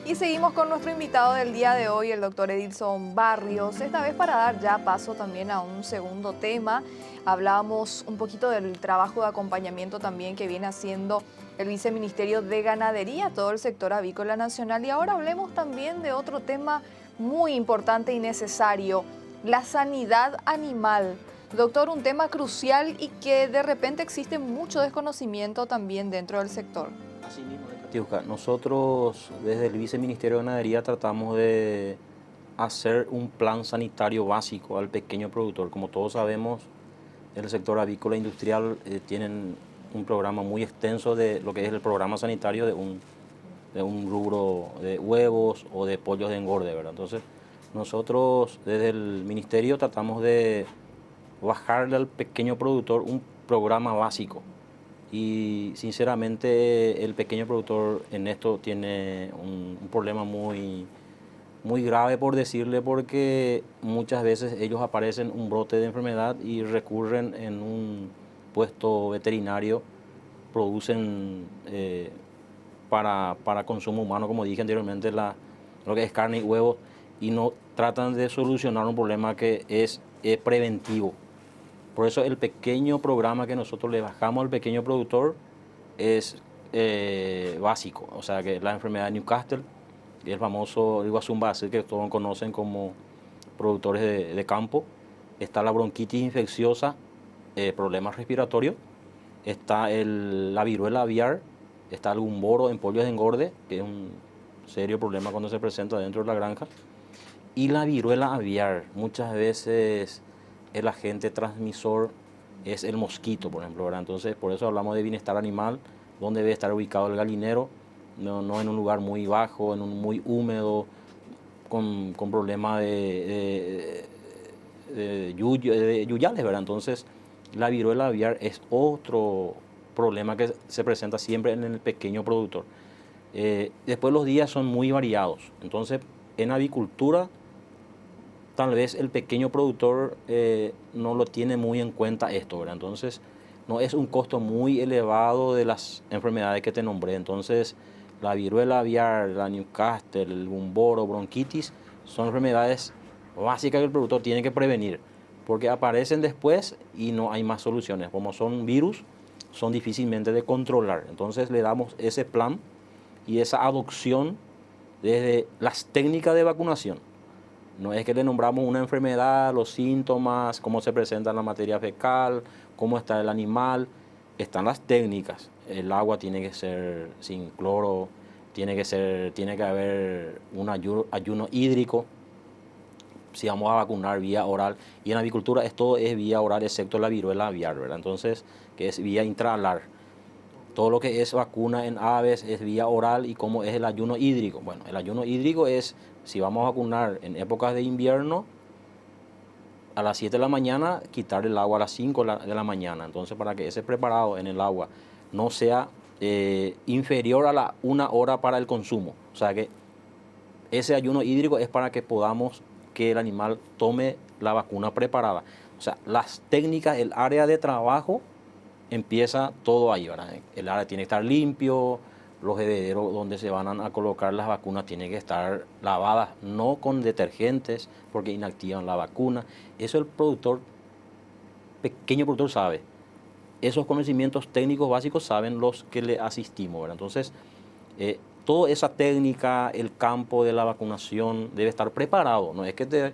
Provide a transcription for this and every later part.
Y seguimos con nuestro invitado del día de hoy, el doctor Edilson Barrios, esta vez para dar ya paso también a un segundo tema. Hablábamos un poquito del trabajo de acompañamiento también que viene haciendo el Viceministerio de Ganadería, todo el sector avícola nacional. Y ahora hablemos también de otro tema muy importante y necesario, la sanidad animal. Doctor, un tema crucial y que de repente existe mucho desconocimiento también dentro del sector. Así mismo, Tiuca, nosotros desde el Viceministerio de Ganadería tratamos de hacer un plan sanitario básico al pequeño productor. Como todos sabemos, el sector avícola industrial tienen un programa muy extenso de lo que es el programa sanitario de un rubro de huevos o de pollos de engorde, ¿verdad? Entonces, nosotros desde el ministerio tratamos de bajarle al pequeño productor un programa básico. Y sinceramente el pequeño productor en esto tiene un problema muy grave, por decirle, porque muchas veces ellos aparecen un brote de enfermedad y recurren en un puesto veterinario, producen para consumo humano, como dije anteriormente, lo que es carne y huevos, y no tratan de solucionar un problema que es preventivo. Por eso el pequeño programa que nosotros le bajamos al pequeño productor es básico. O sea, que la enfermedad de Newcastle, el famoso Iguazú-Mbase, que todos conocen como productores de campo. Está la bronquitis infecciosa, problemas respiratorios. Está la viruela aviar, está el gumboro en pollos de engorde, que es un serio problema cuando se presenta dentro de la granja. Y la viruela aviar, muchas veces el agente transmisor es el mosquito, por ejemplo, ¿verdad? Entonces, por eso hablamos de bienestar animal, donde debe estar ubicado el galinero, no en un lugar muy bajo, en un muy húmedo, con problemas de yuyales, ¿verdad? Entonces, la viruela aviar es otro problema que se presenta siempre en el pequeño productor. Después los días son muy variados, entonces en avicultura tal vez el pequeño productor no lo tiene muy en cuenta esto, ¿verdad? Entonces, no es un costo muy elevado de las enfermedades que te nombré. Entonces, la viruela aviar, la Newcastle, el gumboro, bronquitis, son enfermedades básicas que el productor tiene que prevenir, porque aparecen después y no hay más soluciones. Como son virus, son difícilmente de controlar. Entonces, le damos ese plan y esa adopción desde las técnicas de vacunación. No es que le nombramos una enfermedad, los síntomas, cómo se presenta en la materia fecal, cómo está el animal. Están las técnicas. El agua tiene que ser sin cloro, tiene que haber un ayuno hídrico. Si vamos a vacunar vía oral. Y en avicultura esto es vía oral, excepto la viruela aviar, ¿verdad? Entonces, que es vía intrahalar. Todo lo que es vacuna en aves es vía oral. ¿Y cómo es el ayuno hídrico? Bueno, el ayuno hídrico es, si vamos a vacunar en épocas de invierno, a las 7 de la mañana, quitar el agua a las 5 de la mañana. Entonces, para que ese preparado en el agua no sea inferior a la 1 hora para el consumo. O sea que ese ayuno hídrico es para que podamos que el animal tome la vacuna preparada. O sea, las técnicas, el área de trabajo empieza todo ahí, ¿verdad? El área tiene que estar limpio, los bebederos donde se van a colocar las vacunas tienen que estar lavadas, no con detergentes, porque inactivan la vacuna. Eso el productor, pequeño productor sabe. Esos conocimientos técnicos básicos saben los que le asistimos, ¿verdad? Entonces, toda esa técnica, el campo de la vacunación debe estar preparado. No es que te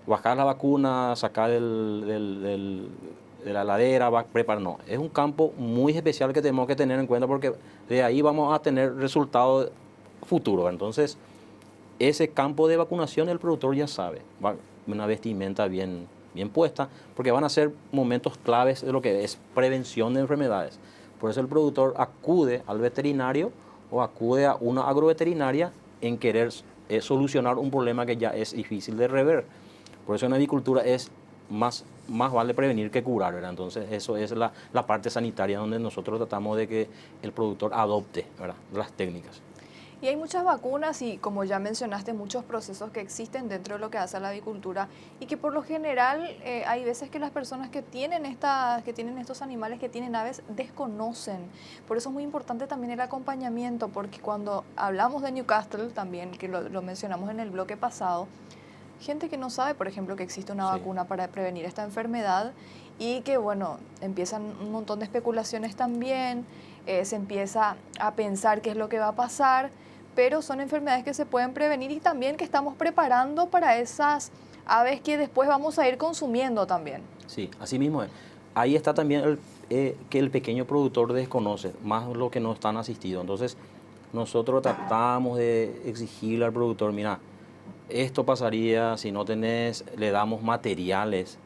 bajar la vacuna, sacar de la ladera, preparar. No, es un campo muy especial que tenemos que tener en cuenta porque de ahí vamos a tener resultados futuros. Entonces, ese campo de vacunación el productor ya sabe, una vestimenta bien puesta, porque van a ser momentos claves de lo que es prevención de enfermedades. Por eso el productor acude al veterinario o acude a una agroveterinaria en querer solucionar un problema que ya es difícil de rever. Por eso en avicultura es más vale prevenir que curar, ¿verdad? Entonces eso es la parte sanitaria donde nosotros tratamos de que el productor adopte, ¿verdad?, las técnicas. Y hay muchas vacunas y, como ya mencionaste, muchos procesos que existen dentro de lo que hace a la avicultura y que por lo general hay veces que las personas que tienen estos animales, que tienen aves, desconocen. Por eso es muy importante también el acompañamiento, porque cuando hablamos de Newcastle también, que lo mencionamos en el bloque pasado, gente que no sabe, por ejemplo, que existe una Sí. vacuna para prevenir esta enfermedad y que, bueno, empiezan un montón de especulaciones también, se empieza a pensar qué es lo que va a pasar, pero son enfermedades que se pueden prevenir y también que estamos preparando para esas aves que después vamos a ir consumiendo también. Sí, así mismo es. Ahí está también que el pequeño productor desconoce, más lo que no están asistidos. Entonces, nosotros tratamos de exigirle al productor, mira, esto pasaría si no tenés, le damos materiales,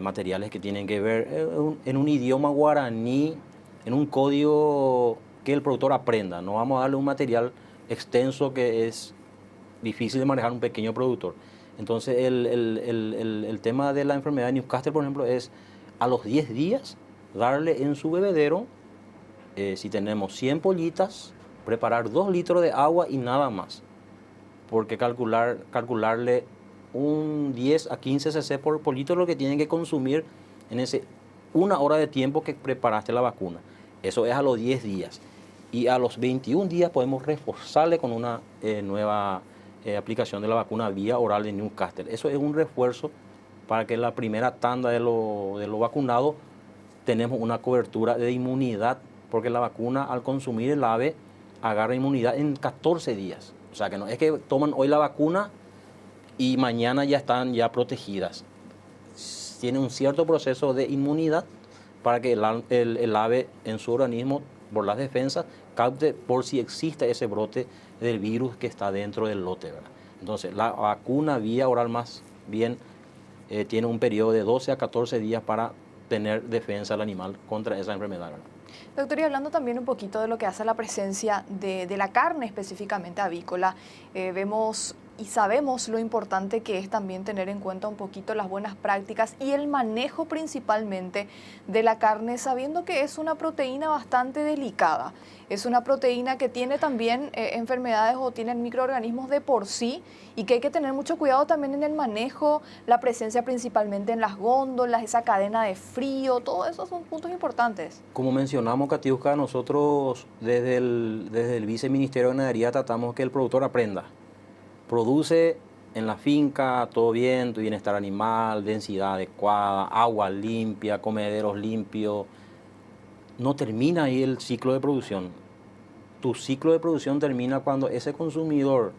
materiales que tienen que ver en un idioma guaraní, en un código que el productor aprenda. No vamos a darle un material extenso que es difícil de manejar un pequeño productor. Entonces, el tema de la enfermedad de Newcastle, por ejemplo, es a los 10 días darle en su bebedero, si tenemos 100 pollitas, preparar 2 litros de agua y nada más. Porque calcularle un 10 a 15 cc por pollito es lo que tienen que consumir en ese 1 hora de tiempo que preparaste la vacuna. Eso es a los 10 días. Y a los 21 días podemos reforzarle con una nueva aplicación de la vacuna vía oral de Newcastle. Eso es un refuerzo para que la primera tanda de los vacunados tenemos una cobertura de inmunidad, porque la vacuna al consumir el ave agarra inmunidad en 14 días. O sea que no es que toman hoy la vacuna y mañana ya están ya protegidas. Tiene un cierto proceso de inmunidad para que el ave en su organismo, por las defensas, capte por si existe ese brote del virus que está dentro del lote, ¿verdad? Entonces, la vacuna vía oral más bien tiene un periodo de 12 a 14 días para tener defensa del animal contra esa enfermedad, ¿verdad? Doctor, y hablando también un poquito de lo que hace la presencia de la carne específicamente avícola, vemos y sabemos lo importante que es también tener en cuenta un poquito las buenas prácticas y el manejo principalmente de la carne, sabiendo que es una proteína bastante delicada. Es una proteína que tiene también enfermedades o tiene microorganismos de por sí y que hay que tener mucho cuidado también en el manejo, la presencia principalmente en las góndolas, esa cadena de frío, todo eso son puntos importantes. Como mencionamos, Katiuska, nosotros desde el Viceministerio de Ganadería tratamos que el productor aprenda. Produce en la finca, todo bien, tu bienestar animal, densidad adecuada, agua limpia, comederos limpios. No termina ahí el ciclo de producción. Tu ciclo de producción termina cuando ese consumidor,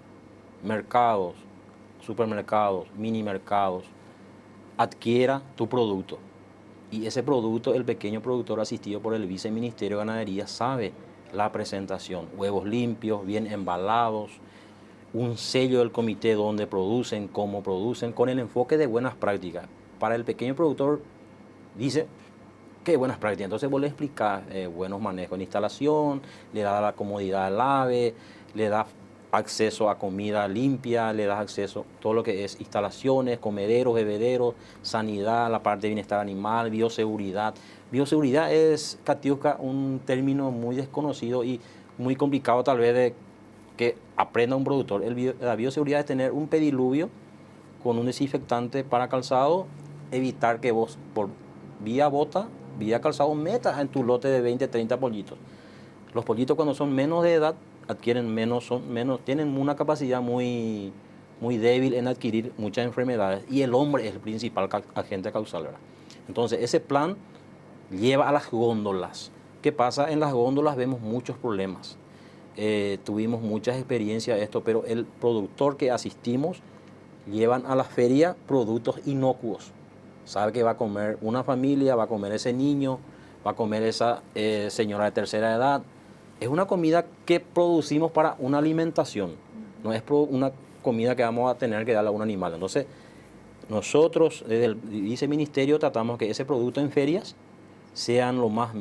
mercados, supermercados, mini mercados, adquiera tu producto. Y ese producto, el pequeño productor asistido por el Viceministerio de Ganadería sabe la presentación. Huevos limpios, bien embalados, un sello del comité donde producen, cómo producen, con el enfoque de buenas prácticas. Para el pequeño productor dice, qué buenas prácticas. Entonces vos le explicás buenos manejos en instalación, le da la comodidad al ave, le da acceso a comida limpia, le das acceso a todo lo que es instalaciones, comederos, bebederos, sanidad, la parte de bienestar animal, bioseguridad. Bioseguridad es, Katiuska, un término muy desconocido y muy complicado tal vez de que aprenda un productor. La bioseguridad es tener un pediluvio con un desinfectante para calzado, evitar que vos por vía bota, vía calzado, metas en tu lote de 20, 30 pollitos. Los pollitos cuando son menos de edad adquieren tienen una capacidad muy débil en adquirir muchas enfermedades y el hombre es el principal agente causal, ¿verdad? Entonces ese plan lleva a las góndolas. ¿Qué pasa? En las góndolas vemos muchos problemas. Tuvimos muchas experiencias de esto, pero el productor que asistimos llevan a la feria productos inocuos. Sabe que va a comer una familia, va a comer ese niño, va a comer esa señora de tercera edad. Es una comida que producimos para una alimentación, no es una comida que vamos a tener que darle a un animal. Entonces, nosotros desde el viceministerio tratamos que ese producto en ferias sean lo más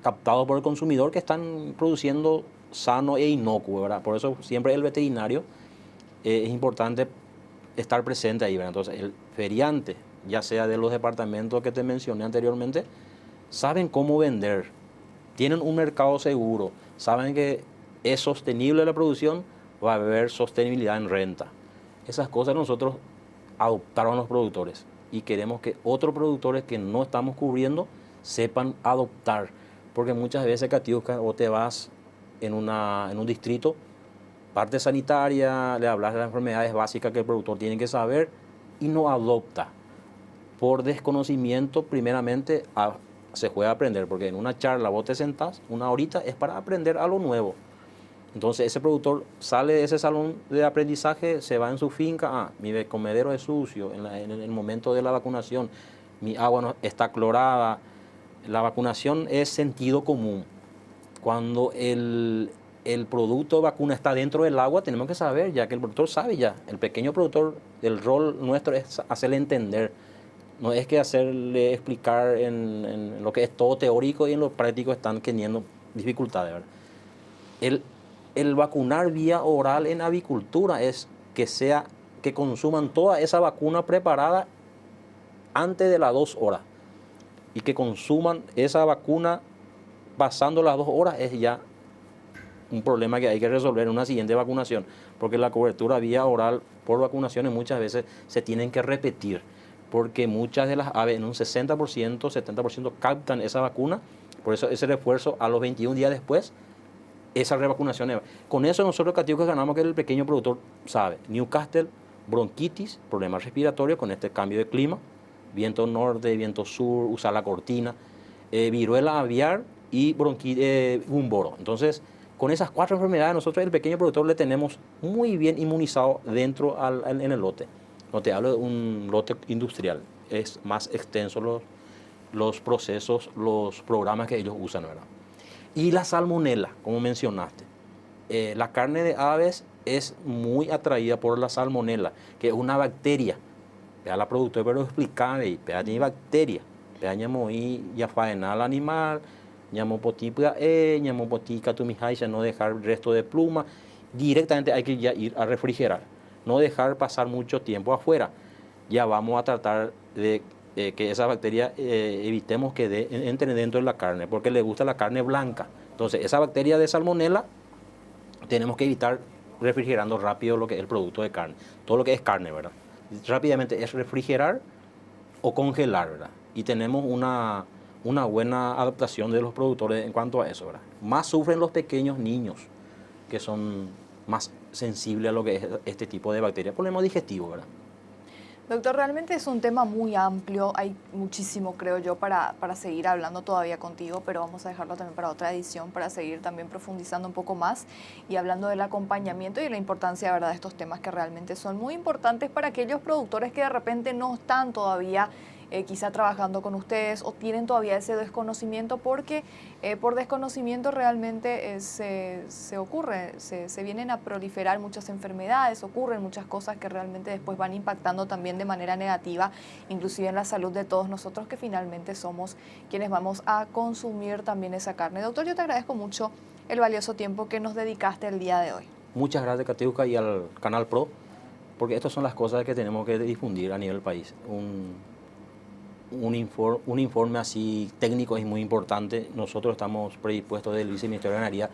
captados por el consumidor, que están produciendo sano e inocuo, ¿verdad? Por eso siempre el veterinario es importante estar presente ahí, ¿verdad? Entonces, el feriante, ya sea de los departamentos que te mencioné anteriormente, saben cómo vender, tienen un mercado seguro, saben que es sostenible la producción, va a haber sostenibilidad en renta. Esas cosas nosotros adoptaron los productores y queremos que otros productores que no estamos cubriendo sepan adoptar. Porque muchas veces, Katiuska, vos te vas en un distrito, parte sanitaria, le hablas de las enfermedades básicas que el productor tiene que saber y no adopta. Por desconocimiento, primeramente, se puede aprender, porque en una charla vos te sentás, una horita es para aprender algo nuevo. Entonces ese productor sale de ese salón de aprendizaje, se va en su finca, mi comedero es sucio, en el momento de la vacunación, mi agua no, está clorada. La vacunación es sentido común. Cuando el producto de vacuna está dentro del agua, tenemos que saber ya que el productor sabe ya. El pequeño productor, el rol nuestro es hacerle entender. No es que hacerle explicar en lo que es todo teórico y en lo práctico están teniendo dificultades, ¿verdad? El vacunar vía oral en avicultura es que consuman toda esa vacuna preparada antes de las 2 horas y que consuman esa vacuna pasando las 2 horas es ya un problema que hay que resolver en una siguiente vacunación, porque la cobertura vía oral por vacunaciones muchas veces se tienen que repetir, porque muchas de las aves en un 60%, 70% captan esa vacuna, por eso ese refuerzo a los 21 días después, esa revacunación. Con eso nosotros, Katiuska, ganamos que el pequeño productor sabe. Newcastle, bronquitis, problemas respiratorios con este cambio de clima, viento norte, viento sur, usar la cortina, viruela aviar y gumboro. Entonces, con esas 4 enfermedades, nosotros el pequeño productor le tenemos muy bien inmunizado dentro en el lote. No te hablo de un lote industrial, es más extenso los procesos, los programas que ellos usan, ¿verdad? Y la salmonela, como mencionaste. La carne de aves es muy atraída por la salmonela, que es una bacteria. Vea la productora, pero explicar, vea tiene bacteria. Vea ya faena al animal, ñamo potipa, ñamo potica tumijaisa, no dejar resto de pluma. Directamente hay que ya ir a refrigerar, no dejar pasar mucho tiempo afuera. Ya vamos a tratar de que esa bacteria evitemos que entre dentro de la carne, porque le gusta la carne blanca. Entonces, esa bacteria de salmonela tenemos que evitar refrigerando rápido lo que es el producto de carne, todo lo que es carne, ¿verdad? Rápidamente es refrigerar o congelar, ¿verdad? Y tenemos una buena adaptación de los productores en cuanto a eso, ¿verdad? Más sufren los pequeños niños, que son más sensibles a lo que es este tipo de bacterias, problemas digestivos, ¿verdad? Doctor, realmente es un tema muy amplio, hay muchísimo, creo yo, para seguir hablando todavía contigo, pero vamos a dejarlo también para otra edición, para seguir también profundizando un poco más y hablando del acompañamiento y de la importancia, ¿verdad?, de estos temas que realmente son muy importantes para aquellos productores que de repente no están todavía quizá trabajando con ustedes o tienen todavía ese desconocimiento, porque por desconocimiento realmente se vienen a proliferar muchas enfermedades, ocurren muchas cosas que realmente después van impactando también de manera negativa, inclusive en la salud de todos nosotros que finalmente somos quienes vamos a consumir también esa carne. Doctor, yo te agradezco mucho el valioso tiempo que nos dedicaste el día de hoy. Muchas gracias, Katiuska, y al Canal Pro, porque estas son las cosas que tenemos que difundir a nivel país. Un informe así técnico es muy importante. Nosotros estamos predispuestos del Viceministerio de Ganadería.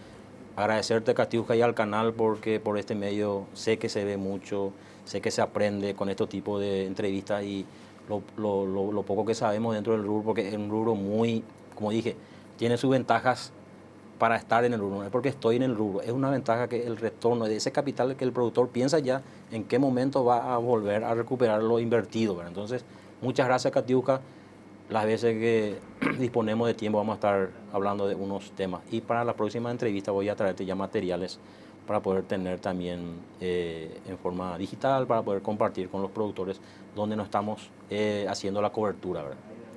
Agradecerte, Katiuska, y al canal, porque por este medio sé que se ve mucho, sé que se aprende con este tipo de entrevistas y lo poco que sabemos dentro del rubro, porque es un rubro muy, como dije, tiene sus ventajas para estar en el rubro, no es porque estoy en el rubro, es una ventaja que el retorno de ese capital que el productor piensa ya en qué momento va a volver a recuperar lo invertido, ¿verdad? Entonces, muchas gracias, Katiuska. Las veces que disponemos de tiempo vamos a estar hablando de unos temas. Y para la próxima entrevista voy a traerte ya materiales para poder tener también en forma digital, para poder compartir con los productores donde nos estamos haciendo la cobertura, ¿verdad?